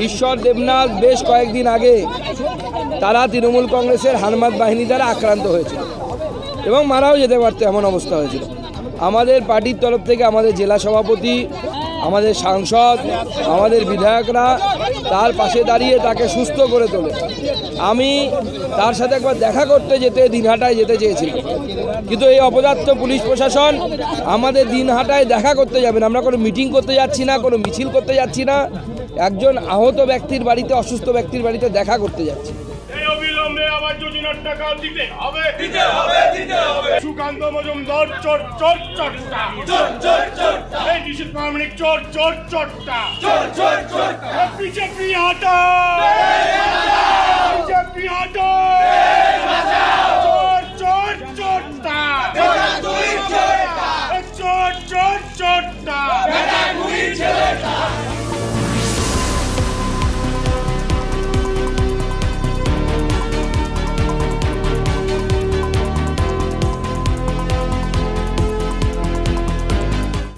ঈশ্বর দেবনাথ বেশ কয়েকদিন আগে তারা তৃণমূল কংগ্রেসের হারমাত বাহিনী দ্বারা আক্রান্ত হয়েছিল এবং মারাও যেতে পারত, এমন অবস্থা হয়েছিল। আমাদের পার্টির তরফ থেকে আমাদের জেলা সভাপতি, আমাদের সাংসদ, আমাদের বিধায়করা তার পাশে দাঁড়িয়ে তাকে সুস্থ করে তোলে। আমি তার সাথে একবার দেখা করতে দিনহাটায় যেতে চেয়েছিলাম, কিন্তু এই অপদার্থ পুলিশ প্রশাসন আমাদের দিনহাটায় দেখা করতে যাবেন। আমরা কোনো মিটিং করতে যাচ্ছি না, কোনো মিছিল করতে যাচ্ছি না, একজন আহত ব্যক্তির বাড়িতে, অসুস্থ ব্যক্তির বাড়িতে দেখা করতে যাচ্ছি। সুকান্ত মজুমদার চোর চোর চোরটা, নিশীথ প্রামাণিক চোর চোর চোরটা, বিজেপি হটাও, বিজেপি হটাও।